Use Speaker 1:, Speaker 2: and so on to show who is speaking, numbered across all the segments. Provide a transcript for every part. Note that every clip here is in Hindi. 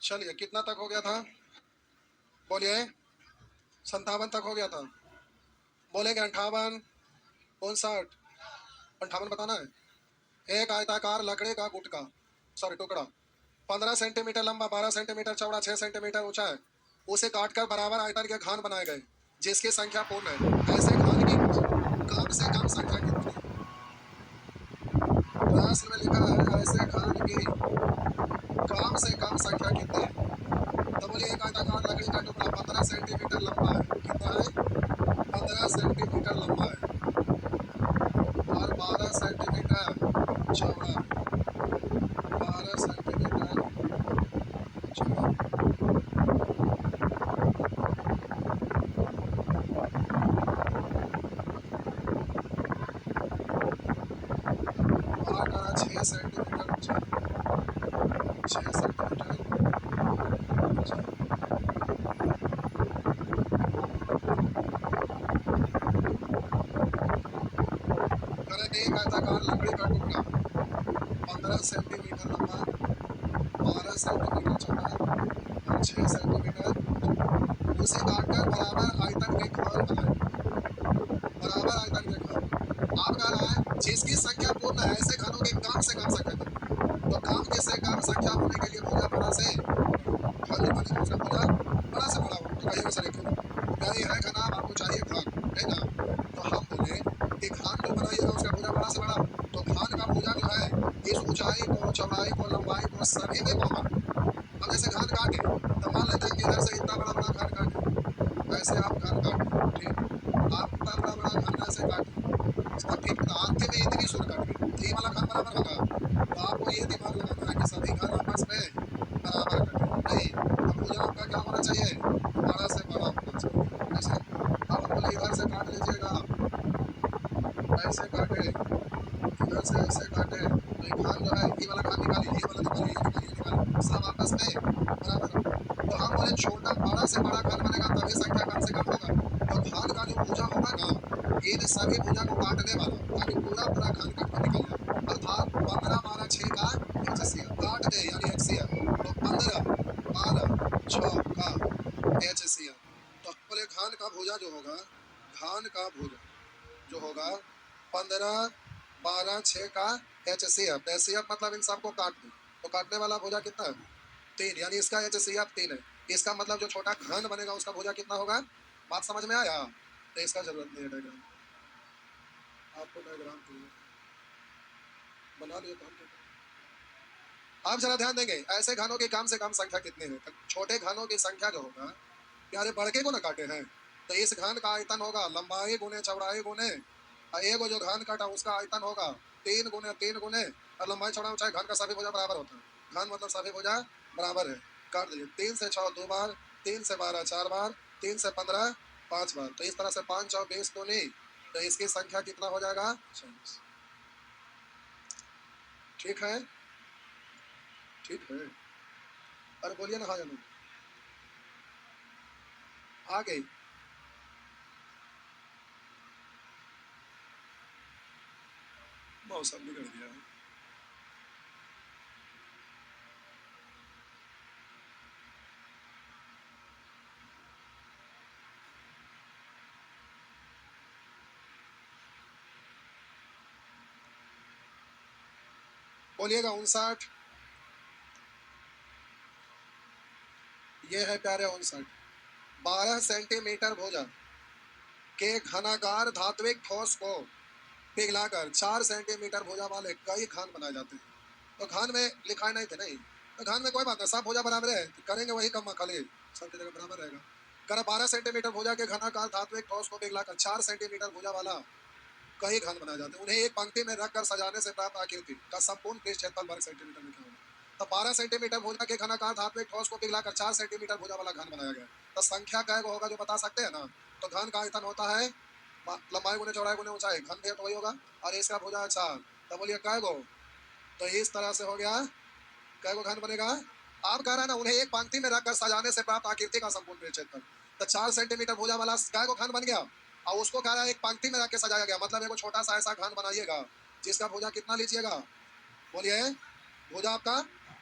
Speaker 1: चलिए कितना तक हो गया था? बोलिए। 57 तक हो गया था। बोलेंगे 58, 59, 58 बताना है। एक आयताकार लकड़ी का गुटका, सॉरी टुकड़ा, 15 सेंटीमीटर लंबा, 12 सेंटीमीटर चौड़ा, 6 सेंटीमीटर ऊंचा है। उसे काटकर बराबर आयतन के घान बनाए गए जिसकी संख्या पूर्ण है। ऐसे घान की कम से कम संख्या कितनी है? प्रश्न में लिखा है ऐसे घान की कम से कम संख्या कितनी है? तो बोलिए एक आयताकार लकड़ी का टुकड़ा 15 सेंटीमीटर लंबा है। कितना है? 15 सेंटीमीटर लंबा है और 12 सेंटीमीटर चौड़ा है। 12 सेंटीमीटर चौड़ा। और 6 सेंटीमीटर ऊंचा, 6 सेंटीमीटर ऊंचा। करें एक आयताकार लकड़ी का टुकड़ा 15 सेंटीमीटर लंबा, 12 सेंटीमीटर चौड़ा और 6 सेंटीमीटर, उसे काटकर बराबर आयतन के घाव बनाए। बराबर आयतन के घाव आप कह रहा है जिसकी संख्या पूर्ण है। ऐसे घनों की कम से कम संख्या कितनी? तो कम से कम संख्या होने के लिए भुजा बड़ा से घन बनेगा, उसका भुजा बड़ा से बड़ा हो। तो कहिएगा सर एक क्या ये है घना, आपको चाहिए घन है ना? तो हम बोले कि घान जो बनाइएगा उसका भुजा बड़ा से बड़ा हो। तो घान का भुजा जो है इस ऊंचाई को, चौड़ाई को, लंबाई को सभी में कॉमन है। अब जैसे घान काटे तो मान लेते हैं कि इधर से इतना बड़ा बड़ा घान काटे, ऐसे आप घान काटे, ठीक, आप इतना बड़ा बड़ा घान ऐसे काटे, तब ठीक था आंखें में इतनी सुर कट गई तो ये वाला घान बराबर होगा। तो आपको ये दिमाग लगाना है कि सभी घान आपस में बराबर कटे नहीं। तो भुजा आपका क्या होना चाहिए? बड़ा से बड़ा होना चाहिए। जैसे अब हम बोले इधर से काट लीजिएगा, ऐसे काटे, इधर से ऐसे काटे, तो ये घान जो है ये वाला घान निकालिए, ये वाला निकालिए, ये निकालिए, ये निकालिए, सब आपस में बराबर हो। तो हम बोले छोटा बड़ा से बड़ा घान बनेगा तभी संख्या कम से कम होगा। तो घान का जो भुजा होगा ना, इन सभी भुजा को काटने वाला ताकि पूरा पूरा घान कट कर निकल जाए। अर्थात 15 12 6 का HCF काट दे यानी HCF। तो 15 12 6 का HCF। तो बोले घान का भुजा जो होगा, घान का भुजा जो होगा 15 12 6 का HCF। HCF मतलब इन सबको काट दो तो काटने वाला भुजा कितना है? 3, यानी इसका HCF 3 है। इसका मतलब जो छोटा घन बनेगा उसका भुजा कितना होगा? बात समझ में आया? तो इसका जरूरत नहीं है डायग्राम, आपको डायग्राम चाहिए बना लिए तो हम क्या करें? आप जरा ध्यान देंगे ऐसे घनों की कम से कम संख्या कितनी है? छोटे घनों की संख्या जो होगा, प्यारे बड़के को ना काटे हैं, तो इस घन का आयतन होगा लंबाई गुने चौड़ाई गुने, और एक जो घन काटा उसका आयतन होगा 3 गुने 3 गुने, और लंबाई चौड़ा ऊंचाई घन का सभी भुजा बराबर होता है। घन मतलब सभी भुजा बराबर है। काट दीजिए 3 से 6 2 बार, 3 से 12 4 बार, 3 से 15 5 बार। तो इस तरह से 5 4 20 तो नहीं, तो इसकी संख्या कितना हो जाएगा? 26। ठीक है, ठीक है। अरे बोलिए ना हाँ या नहीं। आ गई। मौसम बिगड़ गया है। बोलिएगा 59। ये है प्यारे 59। 12 सेंटीमीटर भुजा के घनाकार धात्विक ठोस को पिघलाकर 4 सेंटीमीटर भुजा वाले कई घान बनाए जाते हैं। तो घान में लिखा नहीं थे नहीं, तो घान में कोई बात नहीं, सब भुजा बराबर है, तो करेंगे वही कम खाली सबकी जगह बराबर रहेगा। कर 12 सेंटीमीटर भुजा के घनाकार धात्विक ठोस को पिघलाकर 4 सेंटीमीटर भुजा वाला कई घान बनाए जाते हैं। उन्हें एक पंक्ति में रखकर सजाने से प्राप्त आकृति का संपूर्ण पृष्ठ क्षेत्रफल वर्ग सेंटीमीटर में क्या होगा? तो 12 सेंटीमीटर भुजा के घनाकार धात्विक ठोस को पिघलाकर 4 सेंटीमीटर भुजा वाला घन बनाया गया। तो संख्या क्या होगा जो बता सकते हैं ना? तो घन का आयतन होता है लंबाई गुने चौड़ाई गुने ऊंचाई, घन भी तो वही होगा, और इसका भुजा है 4। तो बोलिए कै गो? तो इस तरह से हो गया, कै गो घन बनेगा? आप कह रहे हैं ना उन्हें एक पंक्ति में रखकर सजाने से प्राप्त आकृति का संपूर्ण क्षेत्रफल। तो 4 सेंटीमीटर भुजा वाला कै गो घन बन गया, और उसको कह रहा है एक पंक्ति में रख के सजाया गया, मतलब एक छोटा सा ऐसा घन बनाइएगा जिसका भुजा कितना लीजिएगा? बोलिए भुजा आपका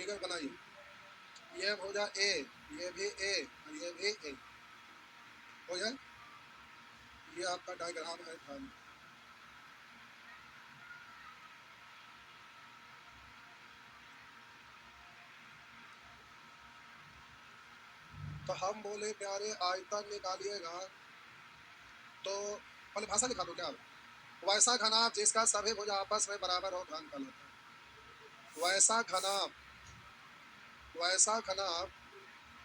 Speaker 1: फिगर बनाइए, ये भुजा ए, ये भी ए और ये भी ए हो जाए। ये आपका डायग्राम है ध्यान। तो हम बोले प्यारे आयतन निकालिएगा, तो पहले भाषा लिखा दो क्या आप? वैसा घनाभ जिसका सभी भुजा आपस में बराबर हो घन कहलाता है। वैसा घनाभ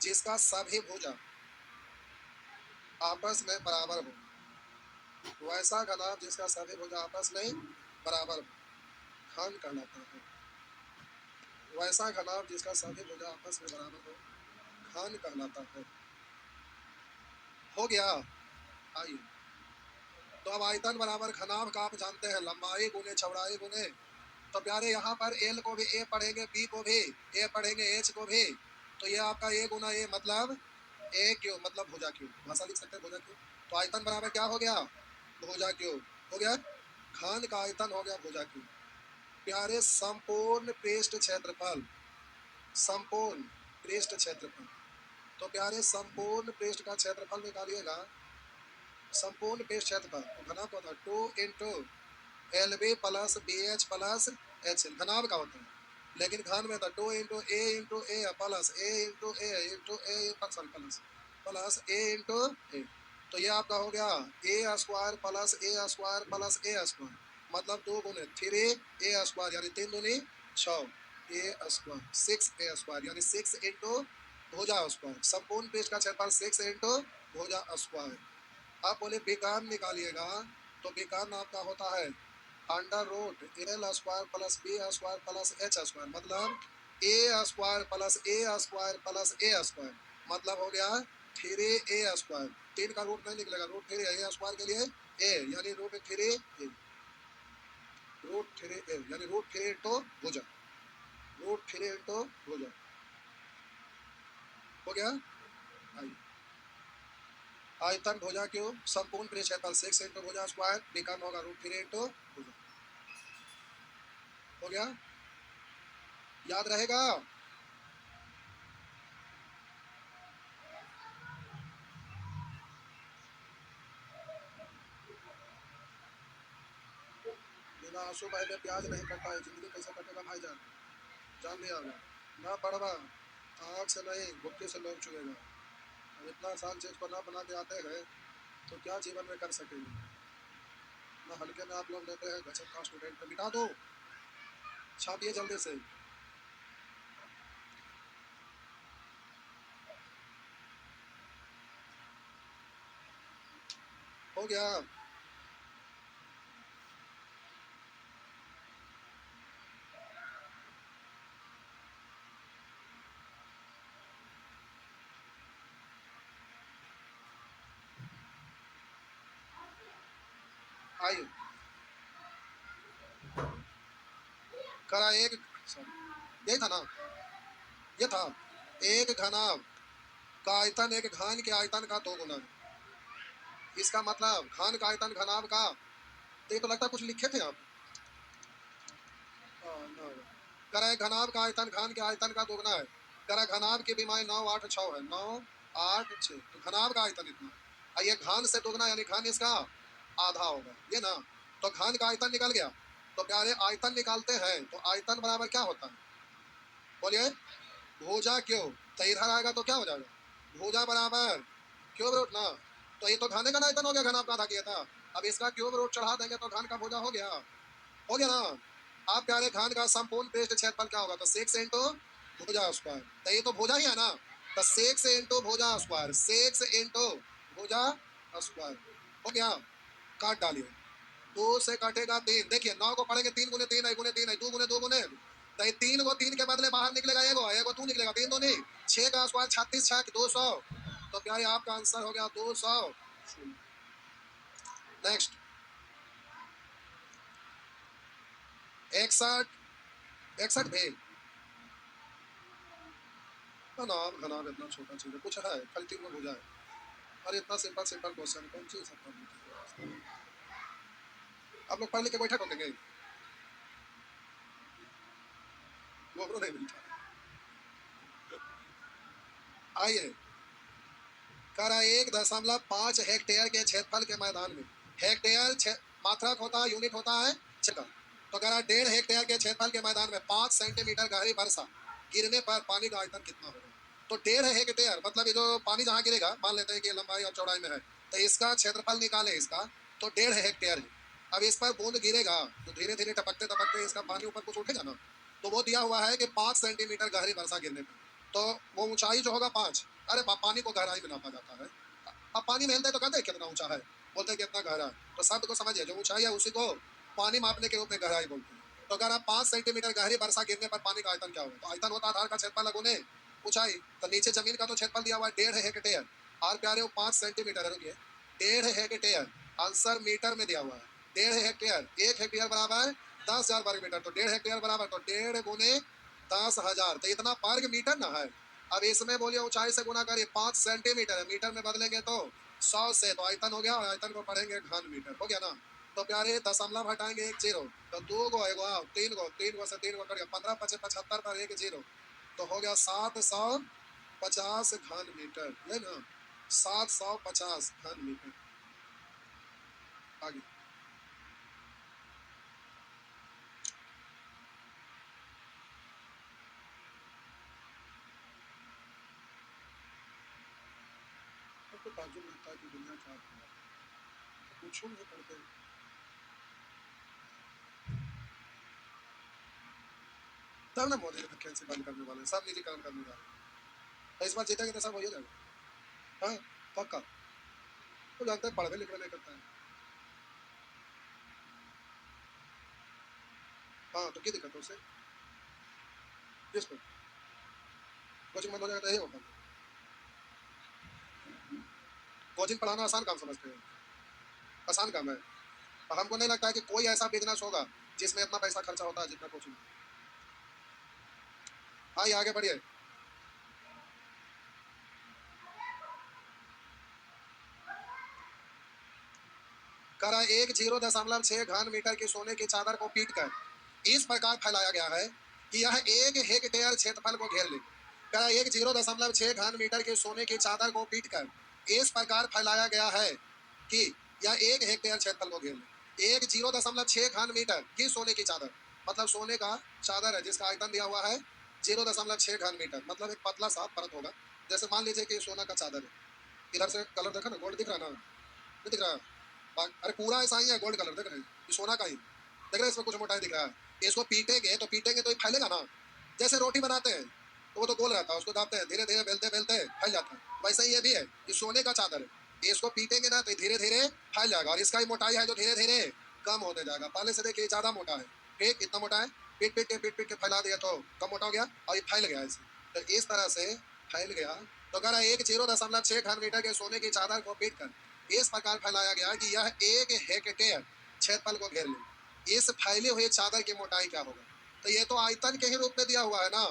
Speaker 1: जिसका सभी भुजा आपस में बराबर हो, वैसा घनाभ जिसका सभी भुजा आपस में बराबर हो घन कहलाता है। वैसा घनाभ जिसका सभी भुजा आपस में बराबर हो घन कहलाता है। हो गया। आइए, तो अब आयतन बराबर घनाभ का आप जानते हैं, लंबाई गुने चौड़ाई गुने। तो प्यारे यहाँ पर एल को भी ए पढ़ेंगे, बी को भी ए पढ़ेंगे, एच को भी। तो ये आपका ए गुना ए मतलब ए क्यूब, मतलब भुजा क्यूब, भाषा लिख सकते हैं भुजा क्यूब। तो आयतन बराबर क्या हो गया? भुजा क्यूब हो गया। घन का आयतन हो गया भुजा क्यूब। प्यारे संपूर्ण पृष्ठ क्षेत्रफल, संपूर्ण पृष्ठ क्षेत्रफल। तो प्यारे संपूर्ण पृष्ठ का क्षेत्रफल निकालिएगा। संपूर्ण पृष्ठ क्षेत्रफल तो घनाभ का होता है 2 into L B plus B H plus H L, घनाभ का होता है। लेकिन घन में था 2 into A plus A plus A into A. तो ये आपका हो गया A square plus A square plus A square, मतलब 2 गुने 3 ए स्क्वायर यानी 3 दूनी 6 ए स्क्वायर 6 ए स्क्वायर यानी 6 इंटू भुजा स्क्वायर। संपूर्ण पृष्ठ का क्षेत्रफल 6 इंटू भुजा स्क्वायर। आप बोले विकर्ण निकालिएगा, तो विकर्ण आपका होता है under root L square plus B square plus H square, मतलब A square plus A square plus A square, मतलब हो गया 3 ए स्क्वायर। 3 का रूट नहीं निकलेगा, रूट 3 ए स्क्वायर के लिए ए यानी रूट 3 ए, रूट 3 ए यानी रूट 3 इंटू भुजा, रूट 3 इंटू भुजा हो गया। आइए, आयतन भुजा क्यूब संपूर्ण पृष्ठ क्षेत्रफल 6 इंटू भुजा स्क्वायर, विकर्ण होगा रूट 3 इंटू भुजा। हो गया, याद रहेगा। बिना आंसू बहे में प्याज नहीं कटता है, जिंदगी कैसे कटेगा भाईजान, जान लिया होगा ना। पड़वा आग से नहीं भुट्टे से लोग चुएगा। अब इतना आसान चीज को ना बना के आते हैं तो क्या जीवन में कर सकेंगे। ना हल्के में आप लोग लेते हैं, गजब का स्टूडेंट पे मिटा दो, छापिए जल्दी से। हो गया। आइए, करा एक, यही था ना, ये था एक घनाभ का आयतन एक घन के आयतन का 2 गुना। इसका मतलब घन का आयतन घनाभ का, तो ये तो लगता है कुछ लिखे थे आप। ना करा एक घनाभ का आयतन घन के आयतन का 2 गुना है। करा घनाभ की बीमारी 9 8 6 है, 9 8 6, तो घनाभ का आयतन इतना, और ये घन से 2 गुना यानी घन इसका आधा होगा, ये ना। तो घन का आयतन निकल गया। तो प्यारे आयतन निकालते हैं तो आयतन बराबर क्या होता है, बोलिए? भुजा क्यूब। तो इधर आएगा तो क्या हो जाएगा, भुजा बराबर क्यूब रूट ना। तो ये तो घने का आयतन हो गया, घन आपका आधा किया था। अब इसका क्यूब रूट चढ़ा देंगे तो घन का भुजा हो गया, हो गया ना। आप प्यारे घन का संपूर्ण पृष्ठ क्षेत्रफल क्या होगा, तो 6 इंटू भुजा स्क्वायर। तो ये तो भुजा ही है ना, तो 6 इंटू भुजा स्क्वायर, 6 इंटू भुजा स्क्वायर हो गया। काट डालिए, 2 से काटेगा 3, देखिए 9 को पढ़ेंगे 3 गुने 3 है, गुने 3 है, 2 गुने 2 गुने, तो 3 को 3 के बदले बाहर निकलेगा एगो, एगो 2 निकलेगा, 3 2 नहीं 6 का स्क्वायर 36 6 200। तो प्यारे आपका आंसर हो गया 200। नेक्स्ट 61 61 भी घनाभ, घनाभ इतना छोटा चीज है, कुछ है खाली 3 में हो जाए। अरे इतना सिंपल सिंपल क्वेश्चन कौन सी सब पढ़, आप लोग पढ़ लिख के बैठे होंगे, गोबरों नहीं मिलता। आइए, कह रहा 1.5 हेक्टेयर के क्षेत्रफल के मैदान में, हेक्टेयर मात्रक होता है, यूनिट होता है क्षेत्रफल। तो कह रहा 1.5 हेक्टेयर के क्षेत्रफल के मैदान में 5 सेंटीमीटर गहरी वर्षा गिरने पर पानी का आयतन कितना होगा? तो 1.5 हेक्टेयर मतलब ये जो पानी जहाँ गिरेगा, मान लेते हैं कि लंबाई और चौड़ाई में है, तो इसका क्षेत्रफल निकाले इसका, तो 1.5 हेक्टेयर है। अब इस पर बूंद गिरेगा तो धीरे धीरे टपकते टपकते इसका पानी ऊपर कुछ उठेगा ना, तो वो दिया हुआ है कि 5 सेंटीमीटर गहरी वर्षा गिरने पर, तो वो ऊंचाई जो होगा 5। अरे पानी को गहराई में नापा जाता है। अब पानी में हिलते तो कहते हैं कितना ऊंचा है, बोलते हैं कितना गहरा है, तो शब्द को समझिए, जो ऊंचाई है उसी को पानी मापने के रूप में गहराई बोलते हैं। तो अगर आप 5 सेंटीमीटर गहरी वर्षा गिरने पर पानी का आयतन क्या होगा? तो आयतन होता है आधार का क्षेत्रफल गुने ऊंचाई। तो नीचे जमीन का तो क्षेत्रफल दिया हुआ है 1.5 हेक्टेयर, और प्यारे वो 5 सेंटीमीटर है, रुकिए, 1.5 हेक्टेयर आंसर मीटर में दिया हुआ है। 1.5 हेक्टेयर, 1 हेक्टेयर बराबर 10,000 वर्ग मीटर, तो 1.5 हेक्टेयर बराबर तो 1.5 गुने 10,000, तो इतना वर्ग मीटर ना है। अब इसमें बोलिए ऊंचाई से गुना करिए, 5 सेंटीमीटर है, मीटर में बदलेंगे तो 100 से, तो आयतन हो गया, और आयतन को पढ़ेंगे घन मीटर, हो गया ना। तो प्यारे दशमलव हटाएंगे एक जीरो, तो 2 गो एगो आओ, 3 गो से 3 गो कट गया, 15 पचे 75 पर एक जीरो, तो हो गया 750 घन मीटर, है ना, 750 घन मीटर। आगे तो ताजुब लगता है कि दुनिया क्या है, कुछ नहीं पढ़ते। तब ना मोदी ने कैंसिल बंद करने वाले, सब निजीकरण करने जा रहे हैं, तो इस बार जीतेंगे तो सब हो ही जाएगा। हाँ पक्का, तो जानते हैं पढ़ने लिखने नहीं करता है। हाँ तो क्या दिक्कत है उससे, किसको कोचिंग बंद हो जाएगा तो यही होगा। कोचिंग पढ़ाना आसान काम समझते हैं, आसान काम है, और हमको नहीं लगता है कि कोई ऐसा बिजनेस होगा जिसमें इतना पैसा खर्चा होता है जितना कोचिंग। हाँ ये आगे बढ़िए। करा 1.06 घन मीटर की सोने की चादर को पीटकर इस प्रकार फैलाया गया है कि यह 1 हेक्टेयर क्षेत्रफल को घेर ले। करा 1.06 घन मीटर की सोने की चादर को पीटकर इस प्रकार फैलाया गया है कि यह 1 हेक्टेयर क्षेत्रफल को घेर ले। 1.06 घन मीटर की सोने की चादर, मतलब सोने का चादर है जिसका आयतन दिया हुआ है 0.6 घन मीटर, मतलब एक पतला सा परत होगा। जैसे मान लीजिए कि सोना का चादर है, इधर से कलर देखा ना, गोल्ड दिख रहा है ना, नहीं दिख रहा है? अरे पूरा ऐसा ही है, गोल्ड कलर देख रहे हैं, ये सोना का ही देख रहे हैं, इसमें कुछ मोटाई दिख रहा है। इसको पीटेंगे तो ये फैलेगा ना, जैसे रोटी बनाते हैं तो वो तो गोल रहता है, उसको दाबते हैं, धीरे धीरे बेलते बेलते फैल जाता है, वैसे ही ये भी है, ये सोने का चादर है, इसको पीटेंगे ना तो धीरे धीरे फैल जाएगा, और इसका ही मोटाई है जो धीरे धीरे कम होने जाएगा। पहले से देखिए ज्यादा मोटा है, ठीक इतना मोटा है, पीट के फैला दिया तो कम मोटा हो गया, और ये फैल गया ऐसे, तो इस तरह से फैल गया। तो कह रहा है 1.06 घन मीटर के सोने की चादर को पीट कर इस प्रकार फैलाया गया कि यह 1 हेक्टेयर क्षेत्रफल को घेर ले। इस फैली हुई चादर की मोटाई क्या होगा? तो ये तो आयतन के ही रूप में दिया हुआ है ना,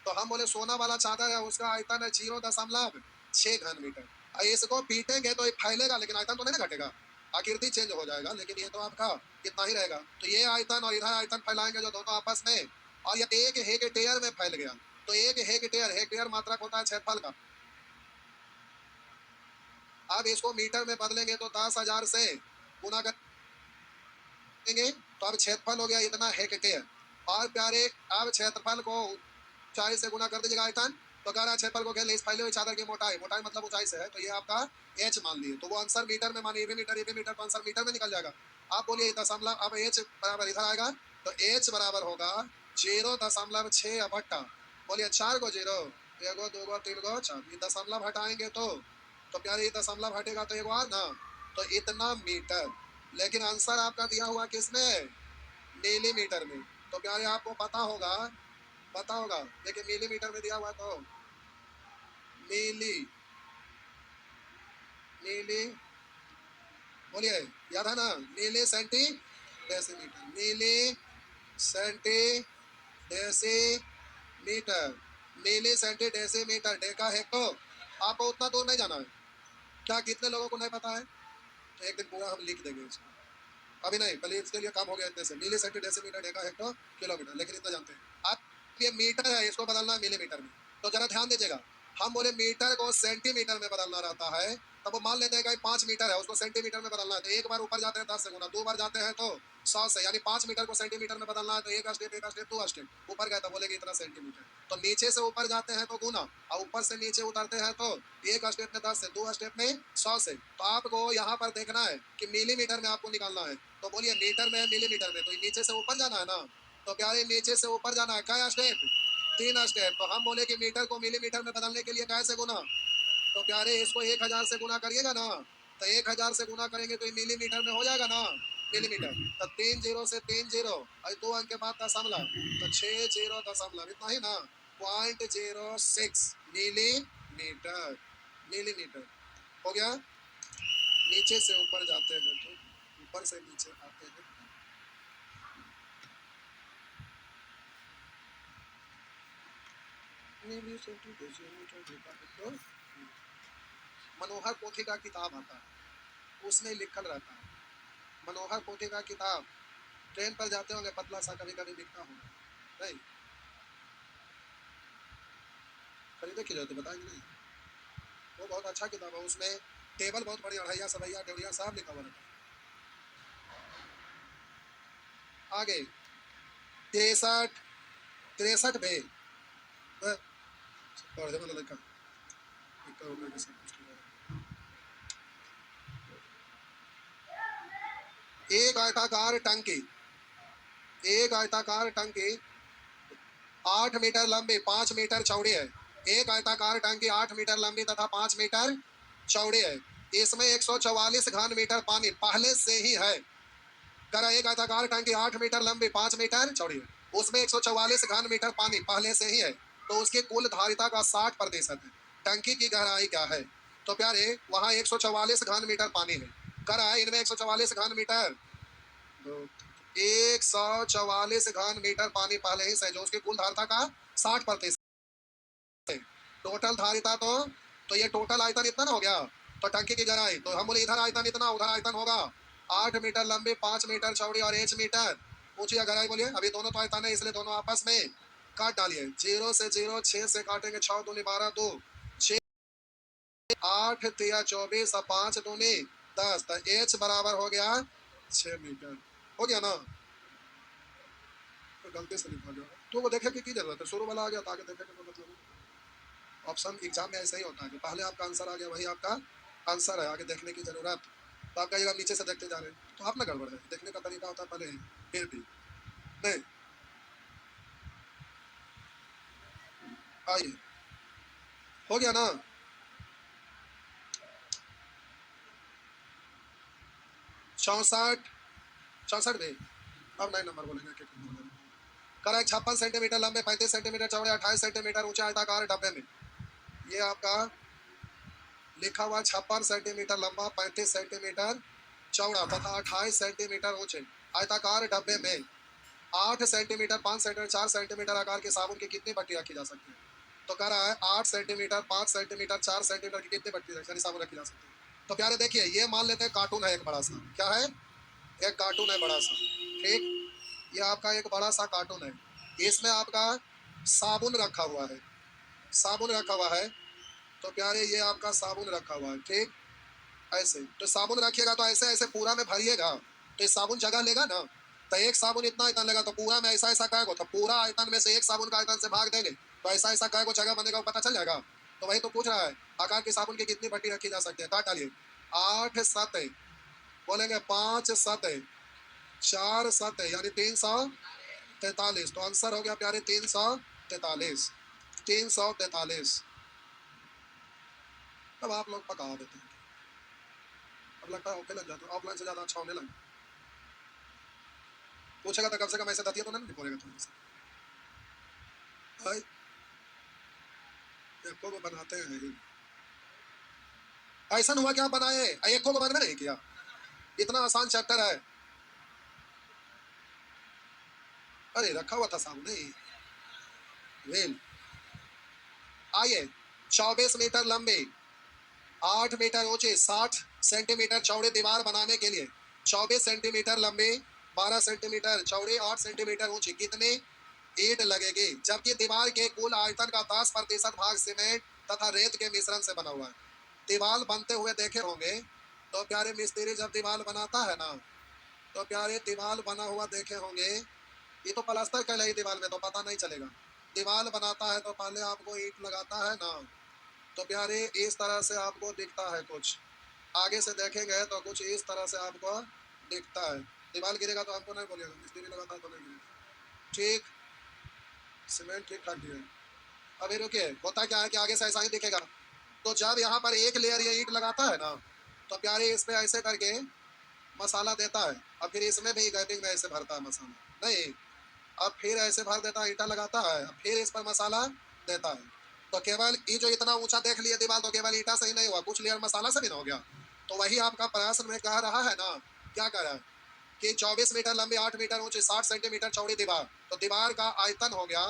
Speaker 1: तो हम बोले सोना वाला चादर है, उसका आयतन है 0.6 घन मीटर, और इसको पीटेंगे तो ये फैलेगा, लेकिन आयतन तो नहीं ना घटेगा, आकृति चेंज हो जाएगा, लेकिन ये तो आपका कितना ही रहेगा। तो ये आयतन और इधर आयतन फैलाएंगे जो दोनों आपस में, और ये 1 हेक्टेयर में फैल गया। तो 1 हेक्टेयर, हेक्टेयर मात्रक होता है क्षेत्रफल का। अब इसको मीटर में बदलेंगे तो 10,000 से गुना करेंगे, तो अब क्षेत्रफल हो गया इतना हेक्टेयर, और प्यारे अब क्षेत्रफल को ऊंचाई से गुना कर दीजिएगा आयतन, तो कह रहा है क्षेत्रफल को घेर ले इस फैली हुई चादर की मोटाई, मोटाई मतलब ऊंचाई से है, तो ये आपका एच मान लिए, तो वो आंसर मीटर में मानिए, ये भी मीटर तो आंसर मीटर में निकल जाएगा। आप बोलिए दशमलव, अब एच बराबर इधर आएगा, तो एच बराबर होगा 0.6 भट्टा, बोलिए 4 गो जीरो, 1 गो 2 गो 3 गो 4, ये दशमलव हटाएंगे तो प्यारे दशमलव हटेगा तो एक बार ना, तो इतना मीटर, लेकिन आंसर आपका दिया हुआ किसमें? मिलीमीटर में। तो प्यारे आपको पता होगा, देखिए मिलीमीटर में दिया हुआ तो मिली मिली बोलिए, याद है ना, मिली सेंटी डेसीमीटर, मिली सेंटी डेसीमीटर, मिली सेंटी डेसीमीटर, डेका हेक्टो। आपको उतना दूर नहीं जाना है, क्या कितने लोगों को नहीं पता है? तो एक दिन पूरा हम लिख देंगे इसको, अभी नहीं, पहले इसके लिए काम हो गया इतने से, milli centi decimetre deca hecto kilometre, लेकिन इतना जानते हैं आप, ये मीटर है, इसको बदलना है मिलीमीटर में। तो जरा ध्यान दीजिएगा, हम बोले मीटर को सेंटीमीटर में बदलना रहता है, तब वो मान लेते हैं कि 5 मीटर है, उसको सेंटीमीटर में बदलना है, तो एक बार ऊपर जाते हैं 10 से गुना, 2 बार जाते हैं तो 100 से, यानी 5 मीटर को सेंटीमीटर में बदलना है, तो एक स्टेप 2 स्टेप ऊपर गए तो बोलेगे इतना सेंटीमीटर। तो नीचे से ऊपर जाते हैं तो गुना, और ऊपर से नीचे उतरते हैं तो एक स्टेप में 10 से, 2 स्टेप में 100 से। तो आपको यहाँ पर देखना है कि मिलीमीटर में आपको निकालना है, तो बोलिए मीटर में मिलीमीटर में, तो नीचे से ऊपर जाना है ना, तो प्यारे नीचे से ऊपर जाना है, क्या स्टेप, 3 स्टेप। तो हम बोले कि मीटर को मिलीमीटर में बदलने के लिए कैसे गुना, तो प्यारे इसको 1000 से गुना करिएगा ना, तो 1000 से गुना करेंगे तो ये मिलीमीटर में हो जाएगा ना, मिलीमीटर। तो 3 जीरो से 3 जीरो और 2 अंक के बाद दशमलव, तो 6 जीरो दशमलव, इतना ही ना, 0.06 मिलीमीटर, मिलीमीटर हो गया। नीचे से ऊपर जाते हैं तो ऊपर से नीचे आते हैं, मनोहर पोथी का किताब आता है, उसमें लिखल रहता है, मनोहर पोथी का किताब ट्रेन पर जाते होंगे, पतला सा कभी कभी दिखता होगा, नहीं खरीदे की जरूरत बताएंगे नहीं, वो बहुत अच्छा किताब है, उसमें टेबल बहुत बड़ी, अढ़ैया सवैया डेवड़िया साहब लिखा हुआ रहता है। आगे 63 63 बे पढ़ दे मतलब लिखा एक आयताकार टंकी, एक आयताकार टंकी 8 मीटर लंबी 5 मीटर चौड़ी है, एक आयताकार टंकी 8 मीटर लंबी तथा 5 मीटर चौड़ी है, इसमें 144 घन मीटर पानी पहले से ही है। करा एक आयताकार टंकी 8 मीटर लंबी 5 मीटर चौड़ी है, उसमें 144 घन मीटर पानी पहले से ही है, तो उसकी कुल धारिता का 60% है। टंकी की गहराई क्या है, तो प्यारे वहां 144 घन मीटर पानी है, करा इनमें 144 घन मीटर, 144 घन मीटर पानी पहले ही से, जो उसकी कुल धारिता का 60% है। टोटल धारिता तो ये टोटल आयतन इतना ना हो गया, तो टंकी की गहराई, तो हम बोले इधर आयतन इतना, उधर आयतन होगा 8 मीटर लंबी 5 मीटर चौड़ी और 1 मीटर ऊंची गहराई, बोलिए अभी दोनों तो आयतन है, इसलिए दोनों आपस में काट डालिए, 0 से 0 6 से काटेंगे, 6 दूनी 12 2 6 8 तिया 24 और 5 दूनी 10, तो h बराबर हो गया 6 मीटर, हो गया ना, तो गलती से लिखा गया, तो वो देखे की जरूरत है, शुरू वाला आ गया तो आगे देखे का मतलब ऑप्शन एग्जाम में ऐसा ही होता है, जो पहले आपका आंसर आ गया वही आपका आंसर है, आगे देखने की जरूरत, तो आप कहिएगा नीचे से देखते जा रहे हैं, तो आप ना गड़बड़ है, देखने का तरीका होता है पहले ही, फिर भी नहीं। आइए हो गया ना, चौसठ 64 में अब 9 नंबर बोलेंगे क्या करेक्ट। 56 सेंटीमीटर लंबे 35 सेंटीमीटर चौड़े 28 सेंटीमीटर ऊंचे आयताकार डब्बे में, ये आपका लिखा हुआ 56 सेंटीमीटर लंबा 35 सेंटीमीटर चौड़ा तथा 28 सेंटीमीटर ऊंचे आयताकार डब्बे में 8 सेंटीमीटर 5 सेंटीमीटर 4 सेंटीमीटर आकार के साबुन की कितनी भट्टी रखी जा सकती है, तो कह रहा है 8 सेंटीमीटर 5 सेंटीमीटर 4 सेंटीमीटर की कितनी भट्टी साबुन रखी जा सकती है। तो प्यारे देखिए ये मान लेते हैं कार्टून है एक बड़ा सा, क्या है, एक कार्टून है बड़ा सा, ठीक, ये आपका एक बड़ा सा कार्टून है, इसमें आपका साबुन रखा हुआ है, साबुन रखा हुआ है, तो प्यारे ये आपका साबुन रखा हुआ है, ठीक, ऐसे तो साबुन रखिएगा तो ऐसे ऐसे पूरा में भरिएगा, तो ये साबुन जगह लेगा ना, तो एक साबुन इतना आयतन लेगा, तो पूरा में ऐसा ऐसा कहेगा, तो पूरा आयतन में से एक साबुन का आयतन से भाग देंगे, तो ऐसा ऐसा कहेगा जगह बनेगा, पता चल जाएगा। तो वही तो पूछ रहा है, आकार की साबुन की कितनी भट्टी रखी जा सकती है, काट डालिए, 8 7 बोलेंगे, 5 7 4 7 यानी 343, तो आंसर हो गया प्यारे 343, 343। तब आप लोग पका देते हैं, अब लगता है ओके लग जाता है, ऑफलाइन से ज्यादा अच्छा होने लगा, पूछेगा तो कम से कम ऐसे दतिया तो नहीं बोलेगा थोड़ी सी भाई, एको को बनाते हैं, ऐसा हुआ क्या बनाए, एको को बनवे नहीं किया, इतना आसान चैप्टर है, अरे रखा हुआ था सामने वेल। आइए 24 मीटर लंबी 8 मीटर ऊंची 60 सेंटीमीटर चौड़ी दीवार बनाने के लिए 24 सेंटीमीटर लंबी 12 सेंटीमीटर चौड़ी 8 सेंटीमीटर ऊंची कितनी ईंट लगेगी, जबकि दीवार के कुल आयतन का 10% भाग सीमेंट तथा रेत के मिश्रण से बना हुआ है। दीवार बनते हुए देखे होंगे तो प्यारे मिस्त्री जब दीवार बनाता है ना, तो प्यारे दीवार बना हुआ देखे होंगे। ये तो प्लास्टर कर रही दीवार में तो पता नहीं चलेगा। दीवार बनाता है तो पहले आपको ईंट लगाता है ना, तो प्यारे इस तरह से आपको दिखता है कुछ। आगे से देखेंगे तो कुछ इस तरह से आपको दिखता है। दीवार गिरेगा तो आपको नहीं बोलिएगा, मिस्त्री लगाता है तो नहीं गिरेगा। ठीक, सीमेंट ठीक ठाक दिया है। अभी रुकिए, होता क्या है कि आगे से ऐसा ही दिखेगा। तो जब यहाँ पर एक लेयर ये ईंट लगाता है ना, तो प्यारे इस पे ऐसे करके मसाला देता है। अब फिर इसमें भी गैपिंग में ऐसे भरता है मसाला, नहीं, अब फिर ऐसे भर देता है, ईंटा लगाता है, अब फिर इस पर मसाला देता है। तो केवल ये जो इतना ऊंचा देख लिया दीवार, तो केवल ईंटा से ही नहीं हुआ, कुछ लेयर मसाला से भी ना हो गया। तो वही आपका प्रश्न में कह रहा है ना, क्या कह रहा है कि 24 मीटर लंबी, 8 मीटर ऊंची, 60 सेंटीमीटर चौड़ी दीवार। तो दीवार का आयतन हो गया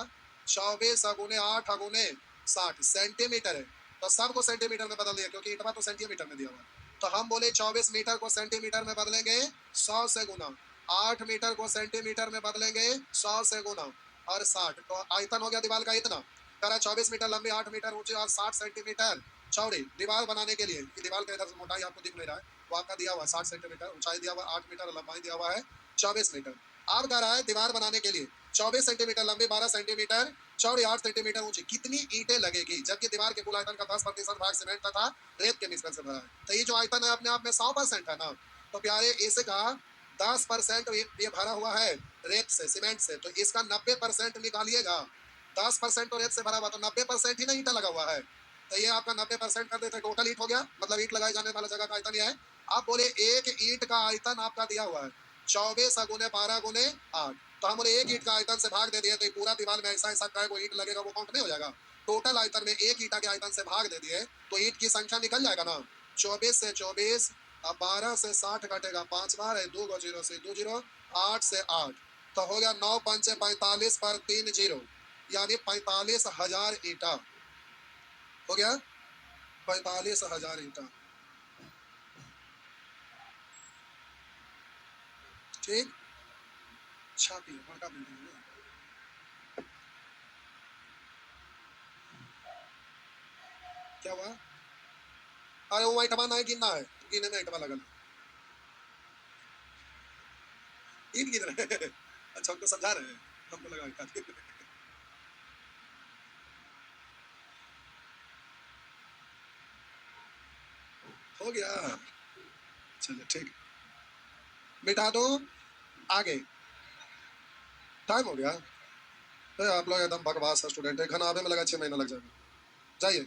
Speaker 1: 24 गुने 8 गुने 60 सेंटीमीटर है। तो सबको सेंटीमीटर में बदल दिया, क्योंकि इतना तो सेंटीमीटर में दिया हुआ है। तो हम बोले 24 मीटर को सेंटीमीटर में बदलेंगे 100 से गुना, 8 मीटर को सेंटीमीटर में बदलेंगे 100 से गुना, और 60। तो आयतन हो गया दीवार का इतना। कह रहा 24 मीटर लंबी, 8 मीटर ऊंची और 60 सेंटीमीटर चौड़ी दीवार बनाने के लिए। कि दीवार का इधर से मोटाई आपको दिख नहीं रहा है, वो आपका दिया हुआ 60 सेंटीमीटर, ऊंचाई दिया हुआ 8 मीटर, लंबाई दिया हुआ है 24 मीटर। आप कह रहा है दीवार बनाने के लिए 24 सेंटीमीटर लंबी, 12 सेंटीमीटर चौड़ी, 8 सेंटीमीटर ऊंची कितनी ईंटें लगेगी, जबकि दीवार के कुल आयतन का 10% भाग सीमेंट तथा रेत के मिश्रण से भरा है। तो ये जो आयतन है अपने आप में 100% है ना। तो प्यारे इसका 10% ये भरा हुआ है रेत से, सीमेंट से, तो इसका 90% निकालिएगा। 10% तो रेत से भरा हुआ, तो 90% ही ना ईंटा लगा हुआ है। तो ये आपका 90% कर देते टोटल ईंट हो गया, मतलब ईंट लगाए जाने वाला जगह का आयतन यह है। आप बोले एक ईंट का आयतन आपका दिया हुआ है 24 गुने 12 गुने 8। तो हम बोले एक ईंट का आयतन से भाग दे दिए, तो पूरा दीवार में ऐसा ऐसा कई ईंट लगेगा, वो काउंट नहीं हो जाएगा। टोटल आयतन में एक ईंटा के आयतन से भाग दे दिए तो ईंट की संख्या निकल जाएगा ना। 24 से 24, अब 12 से 60 कटेगा, 5 बार है, 2 जीरो से 2 जीरो, 8 से 8, तो हो गया 9 पंचे 45 पर 3 जीरो, यानी 45,000 ईंटा हो गया। 45,000 ईंटा, ठीक। छापी बड़का बिल्डिंग है। क्या हुआ? अरे वो ईटवा नहीं गिनना है, गिने में ईटवा लगल, ईट गिन रहे हैं। अच्छा, हमको समझा रहे हैं, हमको लगा ईटा। हो गया, चलिए ठीक, बिठा दो आगे, टाइम हो गया। अरे आप लोग एकदम बकवास स्टूडेंट है, घनाभे में लगा 6 महीना लग जाएगा। जाइए।